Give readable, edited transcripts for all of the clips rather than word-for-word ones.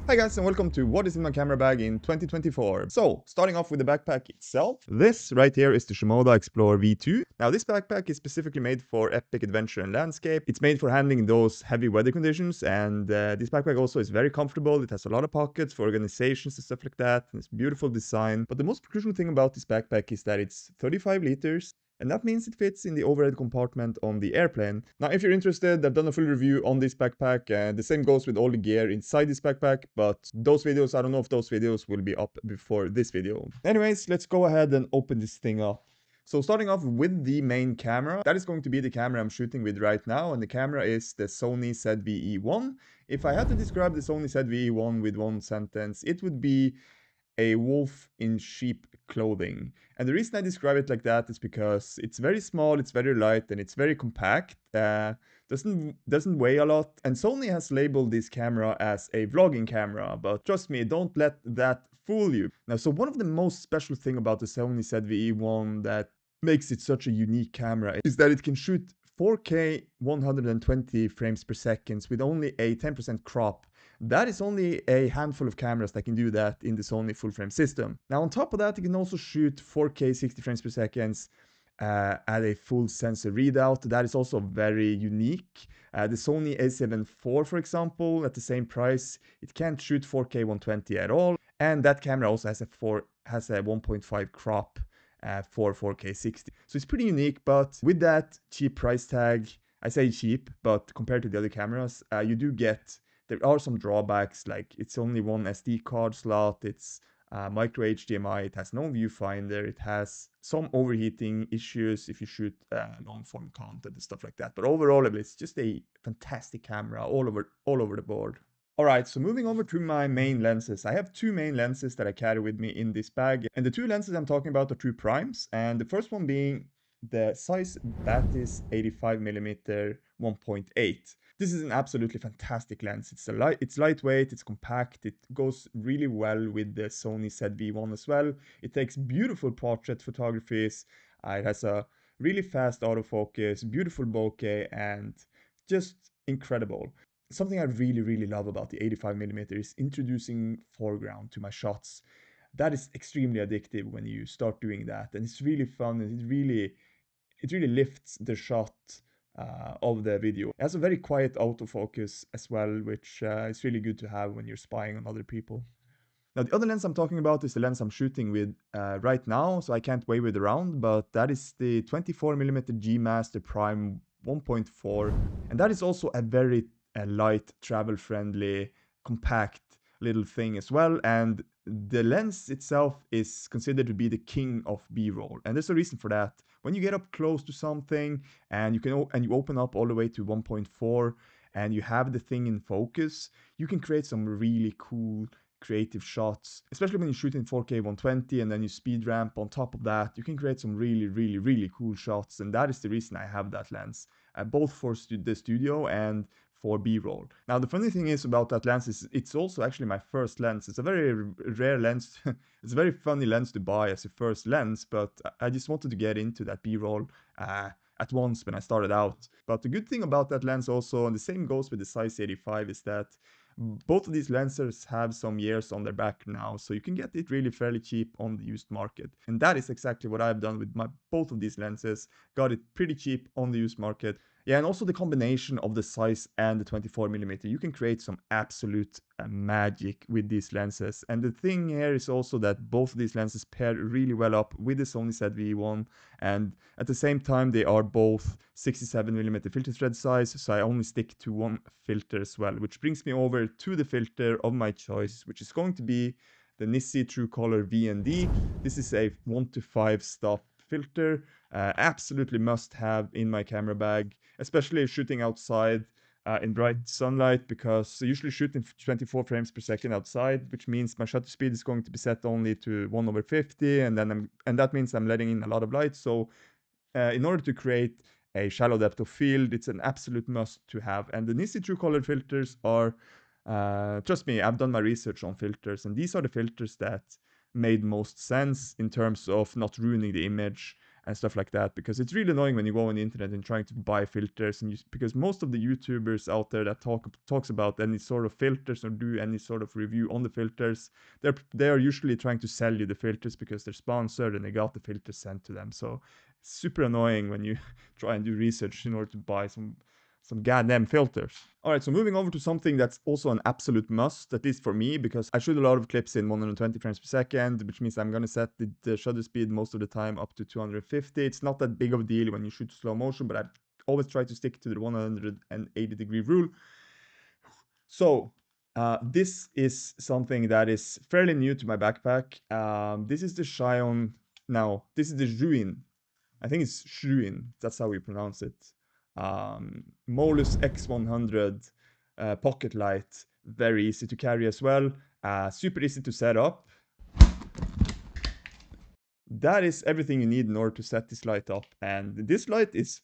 Hi guys and welcome to what is in my camera bag in 2024. So, starting off with the backpack itself. This right here is the Shimoda Explorer V2. Now this backpack is specifically made for epic adventure and landscape. It's made for handling those heavy weather conditions, and this backpack also is very comfortable. It has a lot of pockets for organizations and stuff like that, and it's beautiful design. But the most crucial thing about this backpack is that it's 35 liters. And that means it fits in the overhead compartment on the airplane. Now, if you're interested, I've done a full review on this backpack, and the same goes with all the gear inside this backpack, but those videos, I don't know if those videos will be up before this video. Anyways, let's go ahead and open this thing up. So starting off with the main camera, that is going to be the camera I'm shooting with right now, and the camera is the Sony ZV-E1. If I had to describe the Sony ZV-E1 with one sentence, it would be a wolf in sheep clothing. And the reason I describe it like that is because it's very small, it's very light, and it's very compact. Doesn't weigh a lot. And Sony has labeled this camera as a vlogging camera, but trust me, don't let that fool you. Now, so one of the most special thing about the Sony ZV-E1 that makes it such a unique camera is that it can shoot 4K 120 frames per second with only a 10% crop. That is only a handful of cameras that can do that in the Sony full frame system. Now on top of that, you can also shoot 4K 60 frames per second at a full sensor readout. That is also very unique. The Sony A7 IV, for example, at the same price, it can't shoot 4K 120 at all. And that camera also has a 1.5 crop for 4K 60. So it's pretty unique, but with that cheap price tag, I say cheap, but compared to the other cameras, there are some drawbacks, like it's only one SD card slot, it's micro HDMI, it has no viewfinder, it has some overheating issues if you shoot long form content and stuff like that. But overall, it's just a fantastic camera all over the board. Alright, so moving over to my main lenses. I have two main lenses that I carry with me in this bag. And the two lenses I'm talking about are two primes. And the first one being the Zeiss Batis 85mm 1.8. This is an absolutely fantastic lens. It's lightweight, it's compact, it goes really well with the Sony ZV-1 as well. It takes beautiful portrait photographies. It has a really fast autofocus, beautiful bokeh, and just incredible. Something I really love about the 85mm is introducing foreground to my shots. That is extremely addictive when you start doing that, and it's really fun, and it really lifts the shot of the video. It has a very quiet autofocus as well, which is really good to have when you're spying on other people. Now, the other lens I'm talking about is the lens I'm shooting with right now, so I can't wave it around, but that is the 24mm G Master Prime 1.4, and that is also a very light, travel-friendly, compact little thing as well. And the lens itself is considered to be the king of B-roll, and there's a reason for that. When you get up close to something and you open up all the way to 1.4 and you have the thing in focus, you can create some really cool creative shots, especially when you shoot in 4K 120 and then you speed ramp on top of that. You can create some really cool shots, and that is the reason I have that lens, both for the studio and for B-roll. Now, the funny thing is about that lens is it's also actually my first lens. It's a very rare lens. It's a very funny lens to buy as a first lens, but I just wanted to get into that B-roll at once when I started out. But the good thing about that lens also, and the same goes with the Zeiss 85, is that both of these lenses have some years on their back now, so you can get it really fairly cheap on the used market. And that is exactly what I've done with both of these lenses. Got it pretty cheap on the used market. Yeah, and also the combination of the Zeiss and the 24mm, you can create some absolute magic with these lenses. And the thing here is also that both of these lenses pair really well up with the Sony ZV-1, and at the same time they are both 67mm filter thread size, so I only stick to one filter as well, which brings me over to the filter of my choice, which is going to be the Nissi TrueColor VND. This is a 1:5 stop filter, absolutely must have in my camera bag, especially shooting outside in bright sunlight, because I usually shoot in 24 frames per second outside, which means my shutter speed is going to be set only to 1/50, and that means I'm letting in a lot of light. So in order to create a shallow depth of field, it's an absolute must to have. And the Nissi TrueColor filters are, trust me, I've done my research on filters, and these are the filters that made most sense in terms of not ruining the image, and stuff like that, because it's really annoying when you go on the internet and trying to buy filters, and because most of the YouTubers out there that talks about any sort of filters or do any sort of review on the filters, they are usually trying to sell you the filters because they're sponsored and they got the filters sent to them. So it's super annoying when you try and do research in order to buy some goddamn filters. All right, so moving over to something that's also an absolute must, at least for me, because I shoot a lot of clips in 120 frames per second, which means I'm gonna set the shutter speed most of the time up to 250. It's not that big of a deal when you shoot slow motion, but I always try to stick to the 180-degree rule. So this is something that is fairly new to my backpack. This is the Xion. Now, this is the Zhuin. I think it's Shuin. That's how we pronounce it. Molus X100 pocket light. Very easy to carry as well. Super easy to set up. That is everything you need in order to set this light up. And this light is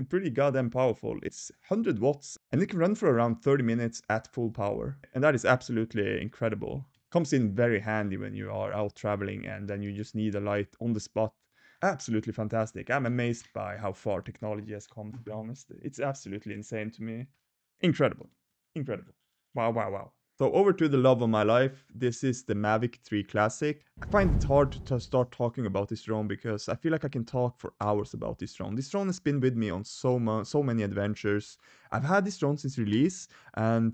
pretty goddamn powerful. It's 100 watts and it can run for around 30 minutes at full power. And that is absolutely incredible. Comes in very handy when you are out traveling and then you just need a light on the spot. Absolutely fantastic. I'm amazed by how far technology has come, to be honest. It's absolutely insane to me. Incredible. Incredible. Wow, wow, wow. So over to the love of my life. This is the Mavic 3 Classic. I find it hard to start talking about this drone because I feel like I can talk for hours about this drone. This drone has been with me on so many adventures. I've had this drone since release and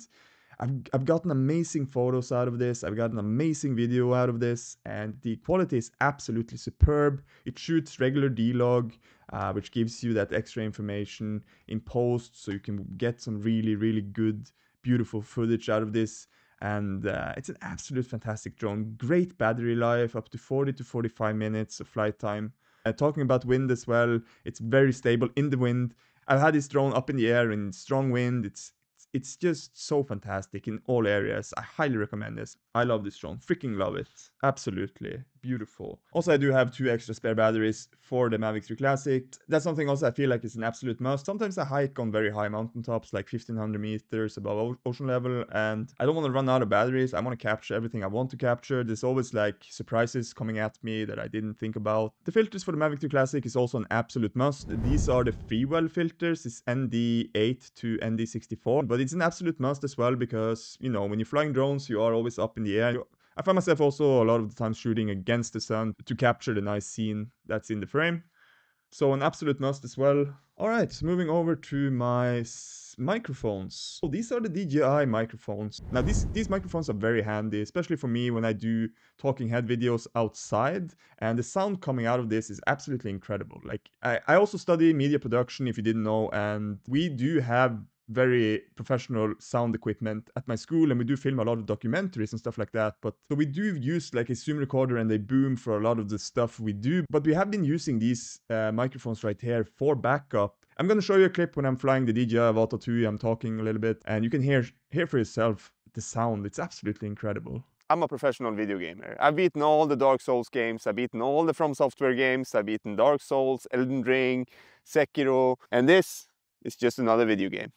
I've gotten amazing photos out of this. I've gotten amazing video out of this, and the quality is absolutely superb. It shoots regular D-Log, which gives you that extra information in post, so you can get some really good, beautiful footage out of this. And it's an absolute fantastic drone. Great battery life, up to 40 to 45 minutes of flight time. Talking about wind as well, it's very stable in the wind. I've had this drone up in the air in strong wind. It's just so fantastic in all areas. I highly recommend this. I love this drone. Freaking love it. Absolutely beautiful. Also, I do have 2 extra spare batteries for the Mavic 3 Classic. That's something also I feel like is an absolute must. Sometimes I hike on very high mountaintops, like 1500 meters above ocean level, and I don't want to run out of batteries. I want to capture everything I want to capture. There's always like surprises coming at me that I didn't think about. The filters for the Mavic 3 Classic is also an absolute must. These are the Freewell filters. It's ND8 to ND64, but it's an absolute must as well because, you know, when you're flying drones, you are always up in the air. I find myself also a lot of the time shooting against the sun to capture the nice scene that's in the frame. So an absolute must as well. Alright, so moving over to my microphones. So these are the DJI microphones. Now these microphones are very handy, especially for me when I do talking head videos outside, and the sound coming out of this is absolutely incredible. Like I also study media production, if you didn't know, and we do have very professional sound equipment at my school, and we do film a lot of documentaries and stuff like that. But so we do use like a Zoom recorder and a boom for a lot of the stuff we do, but we have been using these microphones right here for backup. I'm going to show you a clip when I'm flying the DJI Avata 2. I'm talking a little bit and you can hear for yourself the sound. It's absolutely incredible. I'm a professional video gamer. I've beaten all the Dark Souls games, I've beaten all the From Software games, I've beaten Dark Souls, Elden Ring, Sekiro, and this is just another video game.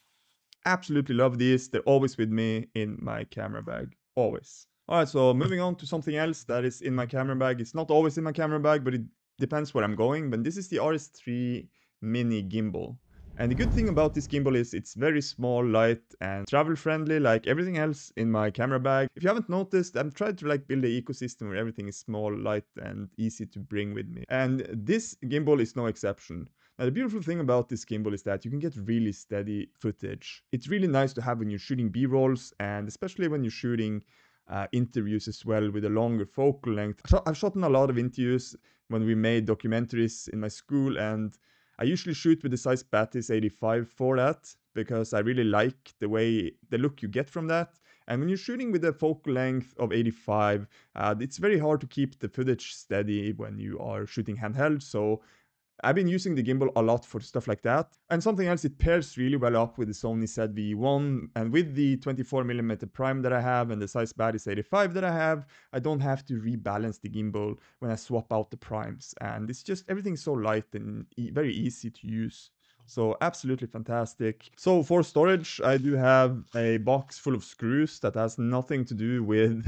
Absolutely love these. They're always with me in my camera bag. Always. Alright, so moving on to something else that is in my camera bag. It's not always in my camera bag, but it depends where I'm going. But this is the RS3 Mini Gimbal. And the good thing about this gimbal is it's very small, light, and travel friendly like everything else in my camera bag. If you haven't noticed, I'm trying to like build an ecosystem where everything is small, light, and easy to bring with me. And this gimbal is no exception. Now, the beautiful thing about this gimbal is that you can get really steady footage. It's really nice to have when you're shooting B-rolls, and especially when you're shooting interviews as well with a longer focal length. I've shot in a lot of interviews when we made documentaries in my school, and I usually shoot with the Zeiss Batis 85 for that because I really like the look you get from that. And when you're shooting with a focal length of 85, it's very hard to keep the footage steady when you are shooting handheld. So I've been using the gimbal a lot for stuff like that. And something else, it pairs really well up with the Sony ZV-1, and with the 24mm prime that I have and the Zeiss Batis 85 that I have, I don't have to rebalance the gimbal when I swap out the primes. And it's just, everything's so light and very easy to use. So absolutely fantastic. So for storage, I do have a box full of screws that has nothing to do with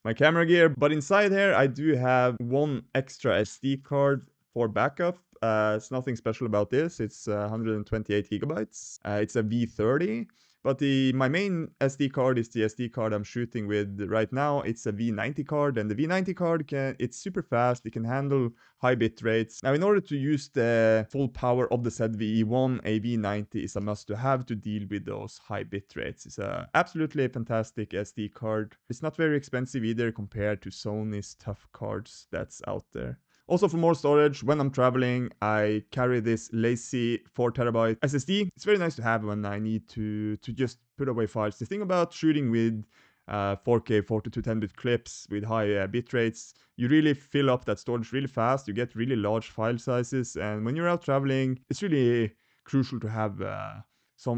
my camera gear. But inside here, I do have one extra SD card For backup, it's nothing special about this. It's 128 gigabytes. It's a V30. But my main SD card is the SD card I'm shooting with right now. It's a V90 card, and the V90 card it's super fast. It can handle high bit rates. Now, in order to use the full power of the ZVE1, a V90 is a must-to-have to deal with those high bit rates. It's absolutely a fantastic SD card. It's not very expensive either compared to Sony's tough cards that's out there. Also, for more storage, when I'm traveling, I carry this lazy 4TB SSD. It's very nice to have when I need to just put away files. The thing about shooting with 4K 4210-bit clips with high bit rates, you really fill up that storage really fast. You get really large file sizes, and when you're out traveling, it's really crucial to have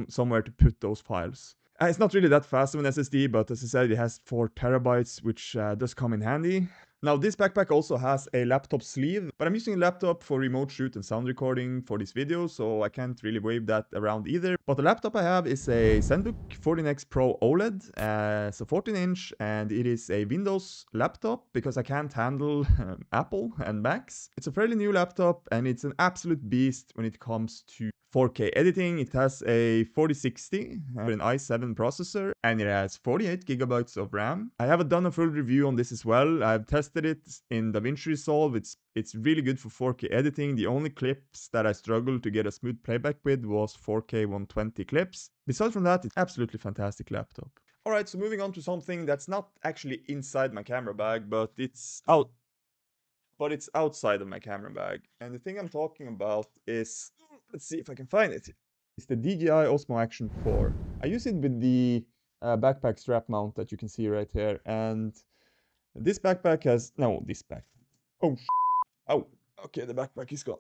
somewhere to put those files. It's not really that fast of an SSD, but as I said, it has 4TB, which does come in handy. Now, this backpack also has a laptop sleeve, but I'm using a laptop for remote shoot and sound recording for this video, so I can't really wave that around either. But the laptop I have is a ZenBook 14X Pro OLED, so 14-inch, and it is a Windows laptop because I can't handle Apple and Macs. It's a fairly new laptop, and it's an absolute beast when it comes to 4K editing. It has a 4060, an i7 processor, and it has 48 gigabytes of RAM. I have done a full review on this as well. I've tested it in DaVinci Resolve. It's really good for 4K editing. The only clips that I struggled to get a smooth playback with was 4K 120 clips. Besides from that, it's absolutely fantastic laptop. Alright, so moving on to something that's not actually inside my camera bag, but it's outside of my camera bag. And the thing I'm talking about is, let's see if I can find it. It's the DJI Osmo Action 4. I use it with the backpack strap mount that you can see right here. And this backpack has, no, this backpack. Oh, okay, the backpack is gone.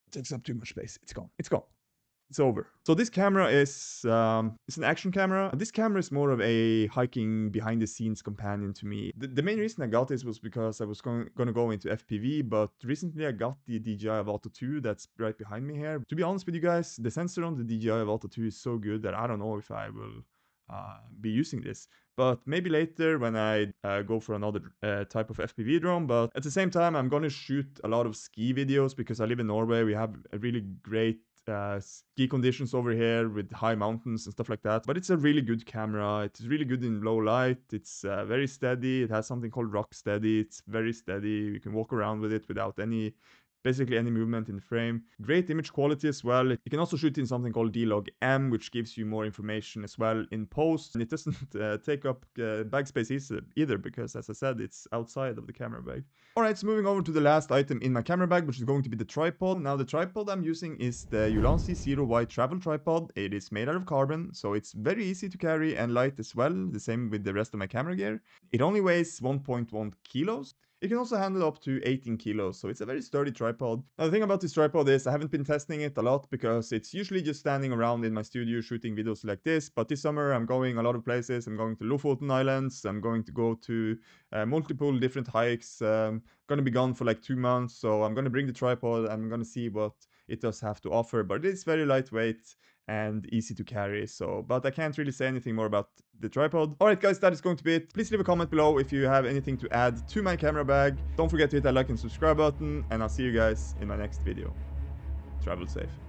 It takes up too much space. It's gone. It's over. So this camera is it's an action camera. This camera is more of a hiking behind the scenes companion to me. The main reason I got this was because I was gonna go into FPV, but recently I got the DJI Avata 2 that's right behind me here. To be honest with you guys, the sensor on the DJI Avata 2 is so good that I don't know if I will be using this. But maybe later when I go for another type of FPV drone. But at the same time, I'm gonna shoot a lot of ski videos because I live in Norway. We have a really great ski conditions over here with high mountains and stuff like that. But it's a really good camera. It's really good in low light. It's very steady. It has something called rock steady. It's very steady. You can walk around with it without basically any movement in the frame. Great image quality as well. You can also shoot in something called D-Log-M, which gives you more information as well in post. And it doesn't take up bag space either because, as I said, it's outside of the camera bag. Alright, so moving over to the last item in my camera bag, which is going to be the tripod. Now, the tripod I'm using is the Ulanzi Zero White travel tripod. It is made out of carbon, so it's very easy to carry and light as well. The same with the rest of my camera gear. It only weighs 1.1 kilos. It can also handle up to 18 kilos, so it's a very sturdy tripod. Now, the thing about this tripod is I haven't been testing it a lot because it's usually just standing around in my studio shooting videos like this. But this summer I'm going a lot of places. I'm going to Lofoten Islands. I'm going to go to multiple different hikes. Gonna be gone for like 2 months, so I'm gonna bring the tripod and I'm gonna see what it does have to offer. But it's very lightweight and easy to carry, but I can't really say anything more about the tripod. Alright guys, that is going to be it. Please leave a comment below if you have anything to add to my camera bag. Don't forget to hit that like and subscribe button, and I'll see you guys in my next video. Travel safe.